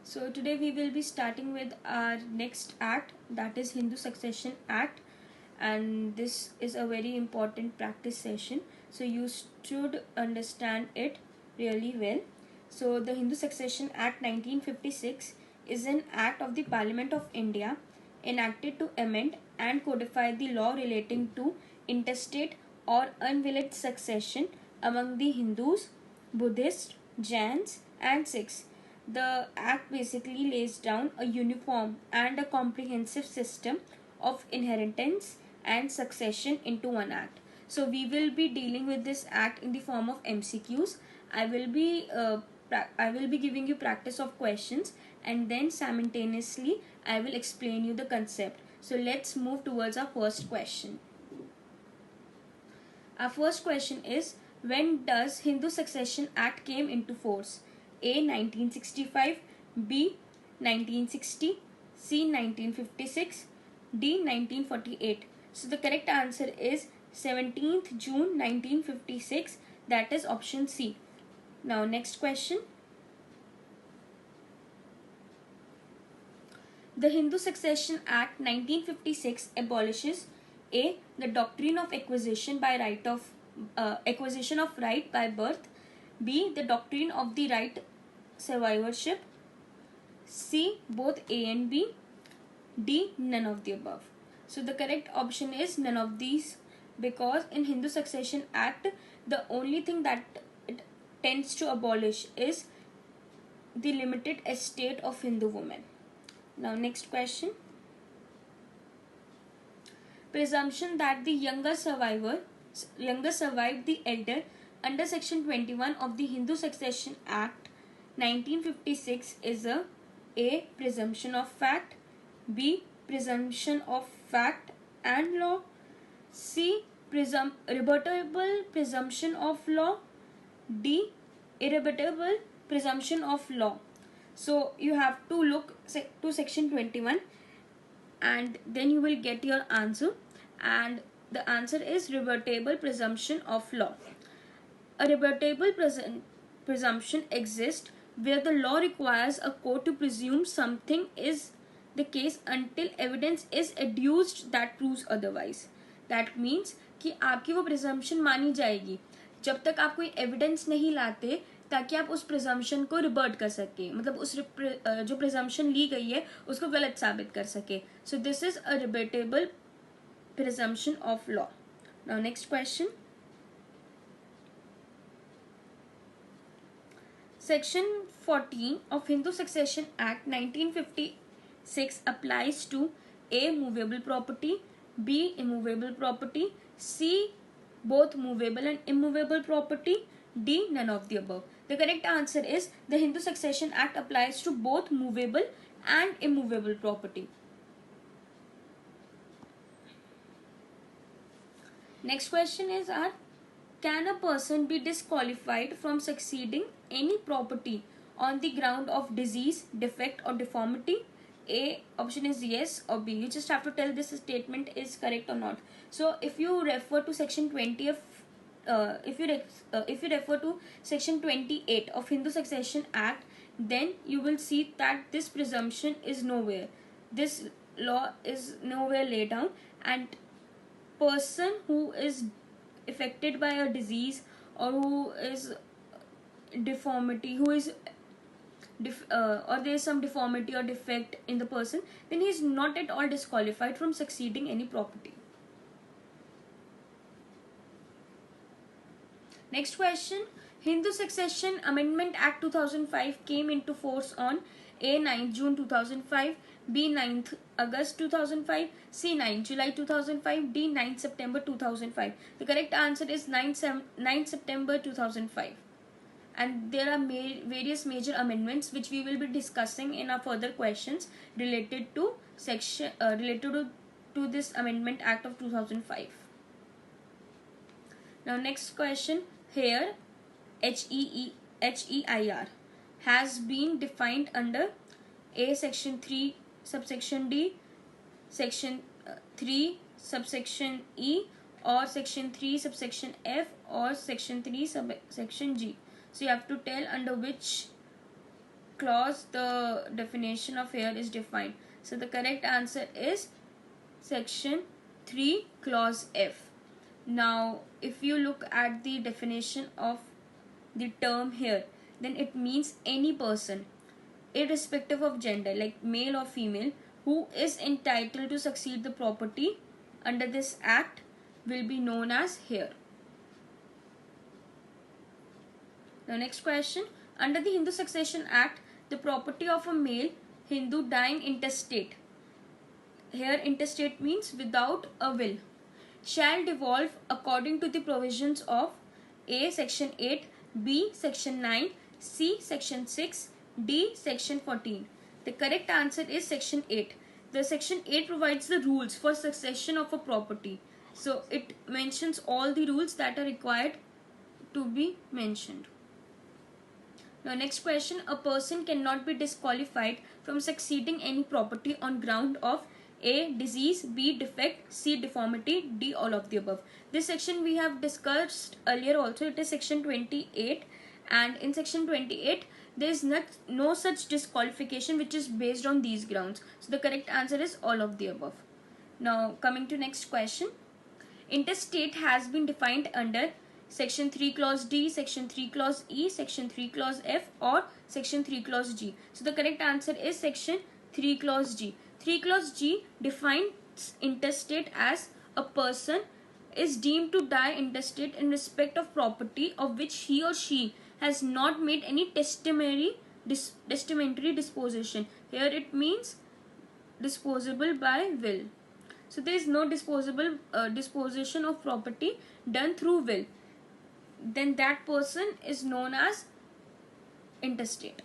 So today we will be starting with our next act, that is Hindu Succession Act, and this is a very important practice session, so you should understand it really well. So the Hindu Succession Act 1956 is an act of the Parliament of India enacted to amend and codify the law relating to intestate or unvillaged succession among the Hindus, Buddhists, Jains and Sikhs. The act basically lays down a uniform and a comprehensive system of inheritance and succession into one act. So we will be dealing with this act in the form of MCQs. I will be giving you practice of questions, and then simultaneously I will explain you the concept. So let's move towards our first question. Our first question is, when does Hindu Succession Act came into force? A. 1965, B. 1960, C. 1956, D. 1948. So the correct answer is 17th June 1956, that is option C. Now next question. The Hindu Succession Act 1956 abolishes A. the doctrine of acquisition by right of acquisition of right by birth, B. the doctrine of the right survivorship, C. both A and B, D. none of the above. So the correct option is none of these, because in Hindu Succession Act the only thing that it tends to abolish is the limited estate of Hindu women. Now next question. Presumption that the younger survived the elder under section 21 of the Hindu Succession Act 1956 is a presumption of fact, B. presumption of fact and law, C. rebuttable presumption of law, D. irrebuttable presumption of law. So you have to look to section 21 and then you will get your answer, and the answer is rebuttable presumption of law. A rebuttable presumption exists where the law requires a court to presume something is the case until evidence is adduced that proves otherwise. That means कि आपकी वो presumption मानी जाएगी जब तक आप कोई evidence नहीं लाते ताकि आप उस प्रिजम्पशन को रिबर्ट कर सके, मतलब उस जो प्रिजम्पशन ली गई है उसको गलत साबित कर सके. So this is a rebuttable presumption of law. Now next question. Section 14 of Hindu Succession Act 1956 applies to A. movable property, B. immovable property, C. both movable and immovable property, D. none of the above. The correct answer is the Hindu Succession Act applies to both movable and immovable property. Next question is, can a person be disqualified from succeeding any property on the ground of disease, defect or deformity? A option is yes or B. You just have to tell this statement is correct or not. So if you refer to section 20 of if you refer to section 28 of Hindu Succession Act, then you will see that this presumption is nowhere. This law is nowhere laid down, and person who is affected by a disease or who is deformity, who is or there is some deformity or defect in the person, then he is not at all disqualified from succeeding any property. Next question. Hindu Succession Amendment Act 2005 came into force on A. 9th June 2005, B. 9th August 2005, C. 9th July 2005, D. 9th September 2005. The correct answer is 9th September 2005. And there are various major amendments which we will be discussing in our further questions related to to this Amendment Act of 2005. Now next question. Here HEIR has been defined under A. section 3 subsection D, section 3 subsection E, or section 3 subsection F, or section 3 subsection G. So you have to tell under which clause the definition of heir is defined? So the correct answer is section 3 clause F. Now if you look at the definition of the term heir, then it means any person, irrespective of gender, like male or female, who is entitled to succeed the property under this act will be known as heir. The next question, under the Hindu Succession Act, the property of a male Hindu dying intestate, here intestate means without a will, shall devolve according to the provisions of A. Section 8, B. Section 9, C. Section 6, D. Section 14. The correct answer is Section 8. The Section 8 provides the rules for succession of a property. So it mentions all the rules that are required to be mentioned. Now next question, a person cannot be disqualified from succeeding any property on ground of A. disease, B. defect, C. deformity, D. all of the above. This section we have discussed earlier also. It is section 28, and in section 28 there is no such disqualification which is based on these grounds. So the correct answer is all of the above. Now coming to next question, intestate has been defined under section 3 clause D, section 3 clause E, section 3 clause F, or section 3 clause G. So the correct answer is section 3 clause G. 3 clause G defines intestate as a person is deemed to die intestate in respect of property of which he or she has not made any testamentary disposition. Here it means disposable by will. So there is no disposition of property done through will. Then that person is known as intestate.